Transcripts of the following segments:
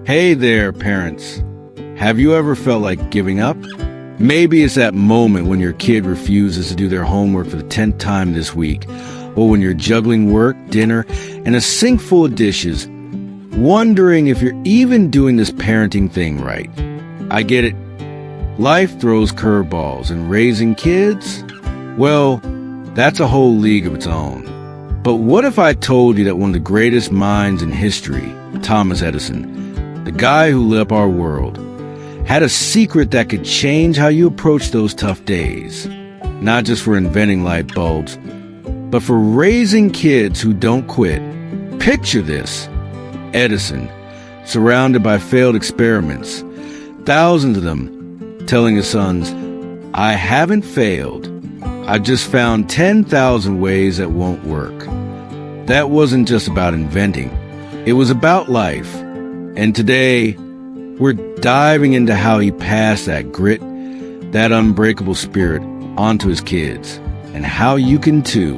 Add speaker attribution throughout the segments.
Speaker 1: Hey there, parents. Have you ever felt like giving up? Maybe it's that moment when your kid refuses to do their homework for the 10th time this week, or when you're juggling work, dinner, and a sink full of dishes, wondering if you're even doing this parenting thing right. I get it. Life throws curveballs, and raising kids? Well, that's a whole league of its own. But what if I told you that one of the greatest minds in history, Thomas Edison, the guy who lit up our world, had a secret that could change how you approach those tough days? Not just for inventing light bulbs, but for raising kids who don't quit. Picture this. Edison, surrounded by failed experiments, thousands of them, telling his sons, "I haven't failed. I've just found 10,000 ways that won't work." That wasn't just about inventing. It was about life. And today, we're diving into how he passed that grit, that unbreakable spirit, onto his kids, and how you can too.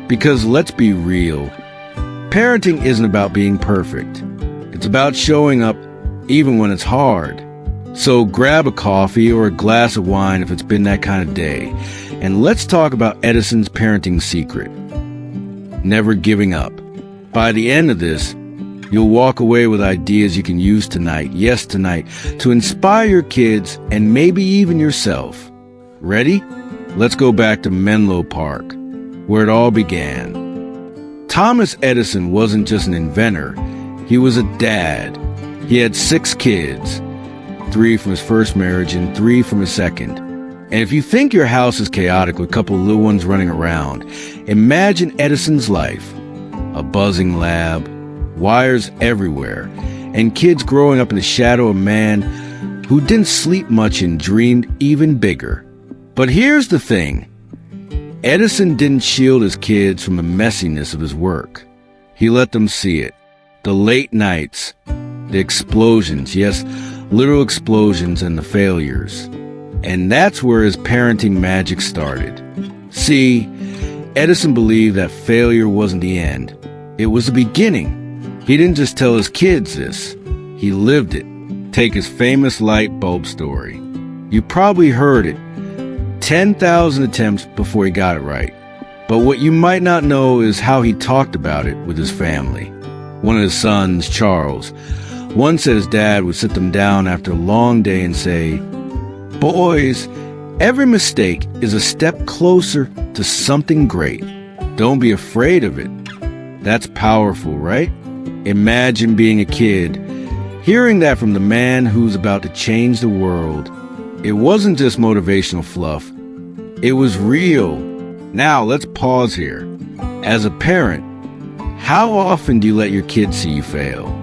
Speaker 1: Because let's be real, parenting isn't about being perfect. It's about showing up even when it's hard. So grab a coffee or a glass of wine if it's been that kind of day, and let's talk about Edison's parenting secret: never giving up. By the end of this, you'll walk away with ideas you can use tonight, yes tonight, to inspire your kids and maybe even yourself. Ready? Let's go back to Menlo Park, where it all began. Thomas Edison wasn't just an inventor, he was a dad. He had 6 kids, 3 from his first marriage and 3 from his second. And if you think your house is chaotic with a couple of little ones running around, imagine Edison's life. A buzzing lab, wires everywhere, and kids growing up in the shadow of a man who didn't sleep much and dreamed even bigger. But here's the thing. Edison didn't shield his kids from the messiness of his work. He let them see it. The late nights, the explosions, yes, literal explosions, and the failures. And that's where his parenting magic started. See, Edison believed that failure wasn't the end. It was the beginning. He didn't just tell his kids this. He lived it. Take his famous light bulb story. You probably heard it. 10,000 attempts before he got it right. But what you might not know is how he talked about it with his family. One of his sons, Charles, once said his dad would sit them down after a long day and say, "Boys, every mistake is a step closer to something great. Don't be afraid of it." That's powerful, right? Imagine being a kid, hearing that from the man who's about to change the world. It wasn't just motivational fluff. It was real. Now, let's pause here. As a parent, how often do you let your kids see you fail?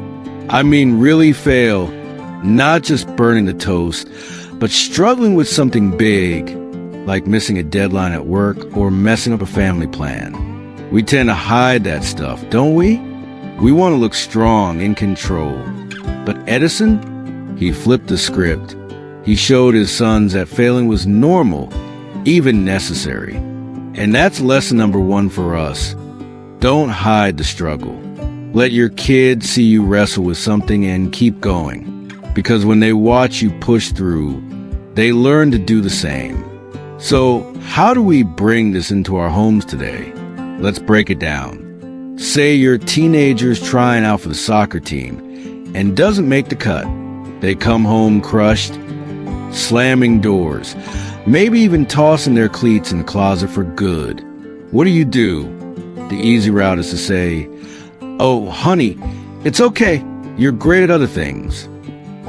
Speaker 1: I mean, really fail, not just burning the toast, but struggling with something big, like missing a deadline at work or messing up a family plan. We tend to hide that stuff, don't we? We want to look strong, in control. But Edison, he flipped the script. He showed his sons that failing was normal, even necessary. And that's lesson number 1 for us. Don't hide the struggle. Let your kids see you wrestle with something and keep going. Because when they watch you push through, they learn to do the same. So, how do we bring this into our homes today? Let's break it down. Say your teenager's trying out for the soccer team and doesn't make the cut. They come home crushed, slamming doors, maybe even tossing their cleats in the closet for good. What do? The easy route is to say, "Oh, honey, it's okay. You're great at other things."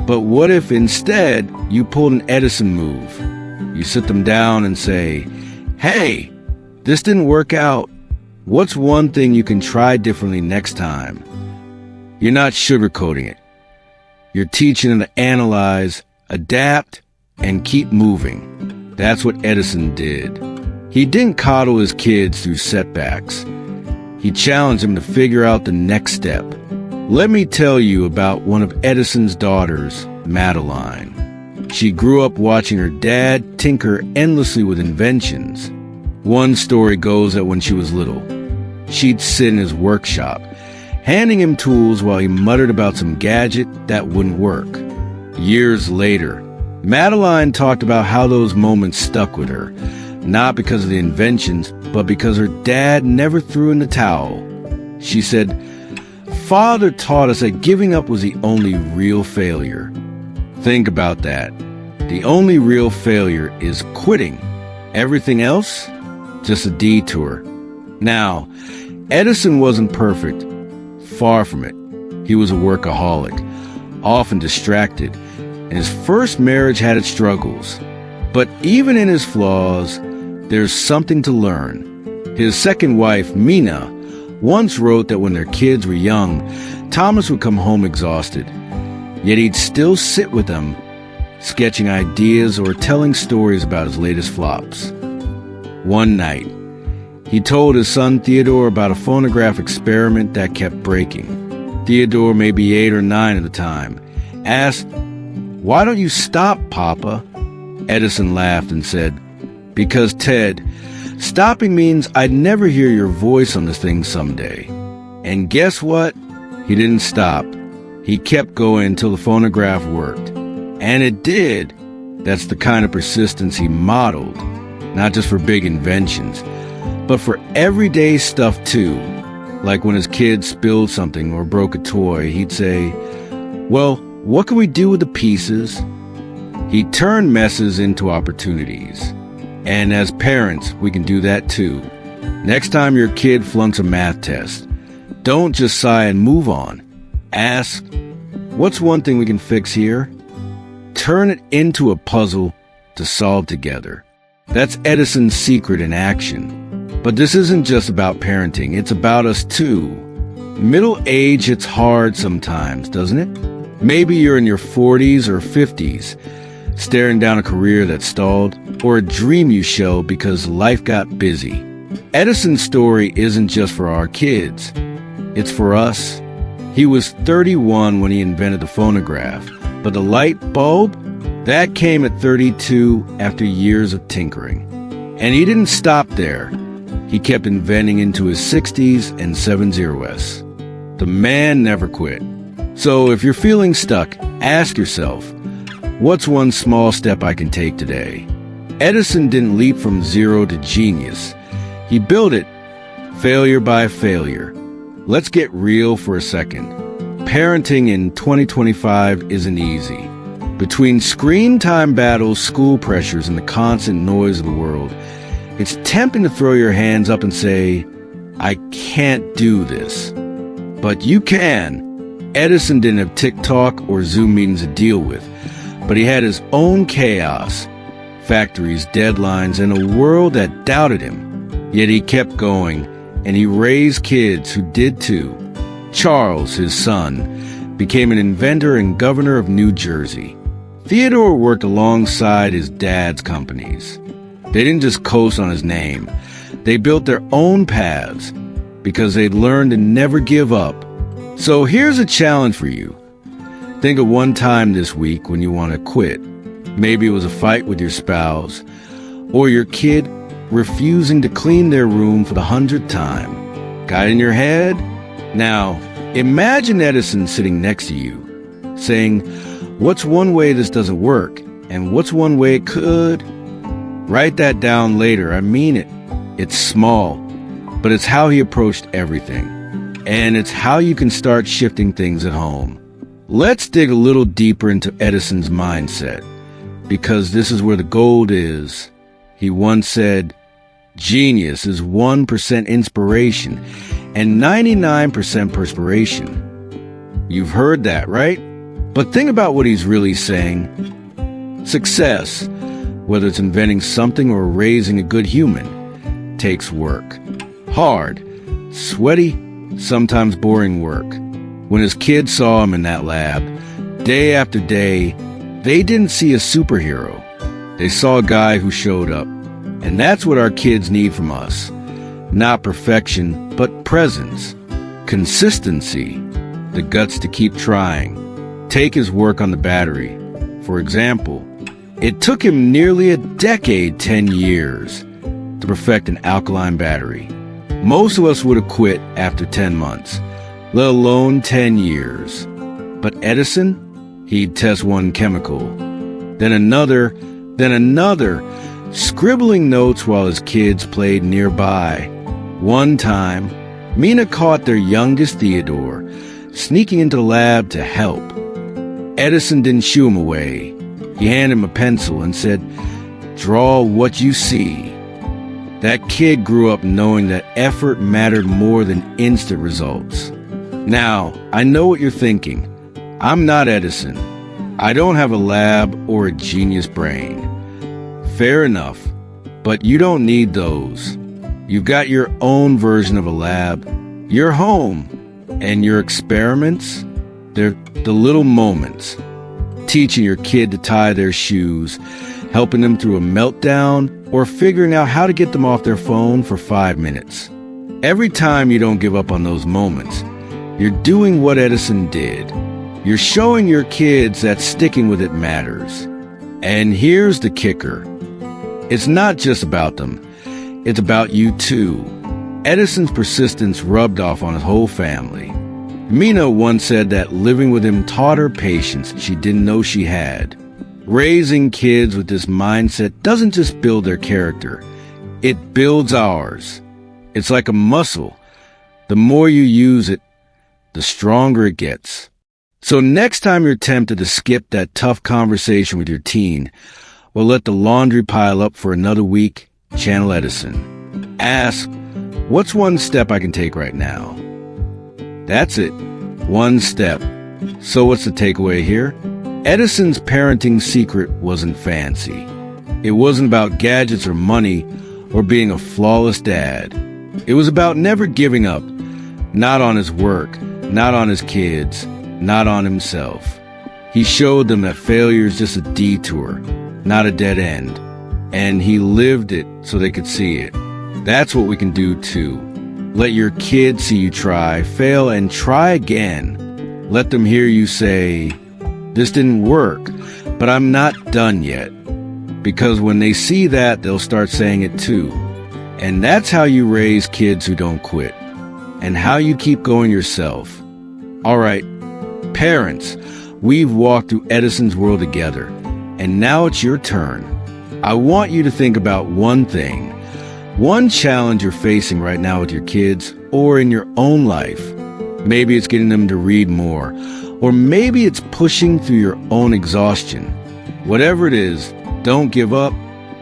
Speaker 1: But what if instead you pulled an Edison move? You sit them down and say, "Hey, this didn't work out. What's one thing you can try differently next time?" You're not sugarcoating it. You're teaching them to analyze, adapt, and keep moving. That's what Edison did. He didn't coddle his kids through setbacks. He challenged them to figure out the next step. Let me tell you about one of Edison's daughters, Madeline. She grew up watching her dad tinker endlessly with inventions. One story goes that when she was little, she'd sit in his workshop handing him tools while he muttered about some gadget that wouldn't work. Years later, Madeline talked about how those moments stuck with her, not because of the inventions, but because her dad never threw in the towel. She said, "Father taught us that giving up was the only real failure." Think about that. The only real failure is quitting. Everything else? Just a detour. Now, Edison wasn't perfect. Far from it. He was a workaholic, often distracted, and his first marriage had its struggles. But even in his flaws, there's something to learn. His second wife, Mina, once wrote that when their kids were young, Thomas would come home exhausted. Yet he'd still sit with them, sketching ideas or telling stories about his latest flops. One night, he told his son Theodore about a phonograph experiment that kept breaking. Theodore, maybe 8 or 9 at the time, asked, "Why don't you stop, Papa?" Edison laughed and said, "Because, Ted, stopping means I'd never hear your voice on this thing someday." And guess what? He didn't stop. He kept going until the phonograph worked. And it did. That's the kind of persistence he modeled, not just for big inventions, but for everyday stuff too. Like when his kids spilled something or broke a toy, he'd say, "Well, what can we do with the pieces?" He turned messes into opportunities. And as parents, we can do that too. Next time your kid flunks a math test, don't just sigh and move on. Ask, "What's one thing we can fix here?" Turn it into a puzzle to solve together. That's Edison's secret in action. But this isn't just about parenting, it's about us too. Middle age hits hard sometimes, doesn't it? Maybe you're in your 40s or 50s, staring down a career that stalled, or a dream you shelved because life got busy. Edison's story isn't just for our kids, it's for us. He was 31 when he invented the phonograph, but the light bulb, that came at 32 after years of tinkering. And he didn't stop there. He kept inventing into his 60s and 70s. The man never quit. So if you're feeling stuck, ask yourself, what's one small step I can take today? Edison didn't leap from zero to genius. He built it, failure by failure. Let's get real for a second. Parenting in 2025 isn't easy. Between screen time battles, school pressures, and the constant noise of the world, it's tempting to throw your hands up and say, I can't do this. But you can. Edison didn't have TikTok or Zoom meetings to deal with, but he had his own chaos, factories, deadlines, and a world that doubted him. Yet he kept going, and he raised kids who did too. Charles, his son, became an inventor and governor of New Jersey. Theodore worked alongside his dad's companies. They didn't just coast on his name. They built their own paths because they'd learned to never give up. So here's a challenge for you. Think of one time this week when you want to quit. Maybe it was a fight with your spouse, or your kid refusing to clean their room for the 100th time. Got it in your head? Now, imagine Edison sitting next to you, saying, what's one way this doesn't work, and what's one way it could? Write that down later. I mean it. It's small, but it's how he approached everything. And it's how you can start shifting things at home. Let's dig a little deeper into Edison's mindset, because this is where the gold is. He once said, genius is 1% inspiration and 99% perspiration. You've heard that, right? But think about what he's really saying. Success, whether it's inventing something or raising a good human, takes work. Hard, sweaty, sometimes boring work. When his kids saw him in that lab, day after day, they didn't see a superhero. They saw a guy who showed up. And that's what our kids need from us. Not perfection, but presence. Consistency. The guts to keep trying. Take his work on the battery. For example, it took him nearly a decade, 10 years, to perfect an alkaline battery. Most of us would have quit after 10 months. let alone 10 years. But Edison? He'd test one chemical, then another, scribbling notes while his kids played nearby. One time, Mina caught their youngest, Theodore, sneaking into the lab to help. Edison didn't shoo him away. He handed him a pencil and said, "Draw what you see." That kid grew up knowing that effort mattered more than instant results. Now, I know what you're thinking. I'm not Edison. I don't have a lab or a genius brain. Fair enough, but you don't need those. You've got your own version of a lab, your home, and your experiments. They're the little moments. Teaching your kid to tie their shoes, helping them through a meltdown, or figuring out how to get them off their phone for 5 minutes. Every time you don't give up on those moments, you're doing what Edison did. You're showing your kids that sticking with it matters. And here's the kicker. It's not just about them. It's about you too. Edison's persistence rubbed off on his whole family. Mina once said that living with him taught her patience she didn't know she had. Raising kids with this mindset doesn't just build their character, it builds ours. It's like a muscle. The more you use it, the stronger it gets. So next time you're tempted to skip that tough conversation with your teen, or let the laundry pile up for another week, channel Edison. Ask, what's one step I can take right now? That's it. One step. So what's the takeaway here? Edison's parenting secret wasn't fancy. It wasn't about gadgets or money or being a flawless dad. It was about never giving up. Not on his work, not on his kids, not on himself. He showed them that failure is just a detour, not a dead end. And he lived it so they could see it. That's what we can do too. Let your kids see you try, fail, and try again. Let them hear you say, "This didn't work, but I'm not done yet." Because when they see that, they'll start saying it too. And that's how you raise kids who don't quit. And how you keep going yourself. All right, parents, we've walked through Edison's world together. And now it's your turn. I want you to think about one thing. One challenge you're facing right now with your kids or in your own life. Maybe it's getting them to read more, or maybe it's pushing through your own exhaustion. Whatever it is, don't give up.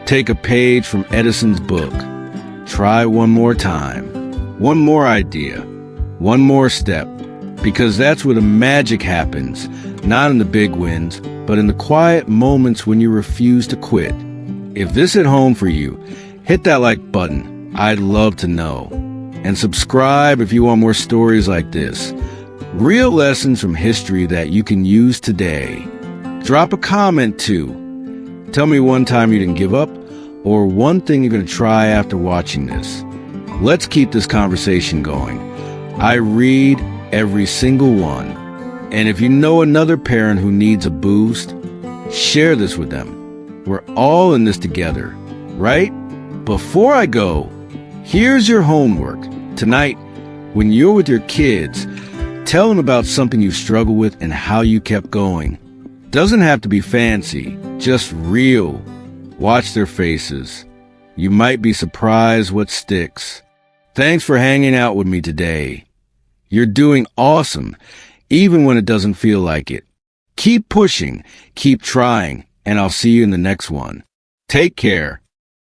Speaker 1: Take a page from Edison's book. Try one more time. One more idea. One more step. Because that's where the magic happens, not in the big wins, but in the quiet moments when you refuse to quit. If this hit home for you, hit that like button. I'd love to know. And subscribe if you want more stories like this. Real lessons from history that you can use today. Drop a comment too. Tell me one time you didn't give up, or one thing you're going to try after watching this. Let's keep this conversation going. I read every single one. And if you know another parent who needs a boost, share this with them. We're all in this together, right? Before I go, here's your homework. Tonight, when you're with your kids, tell them about something you struggled with and how you kept going. Doesn't have to be fancy, just real. Watch their faces. You might be surprised what sticks. Thanks for hanging out with me today. You're doing awesome, even when it doesn't feel like it. Keep pushing, keep trying, and I'll see you in the next one. Take care.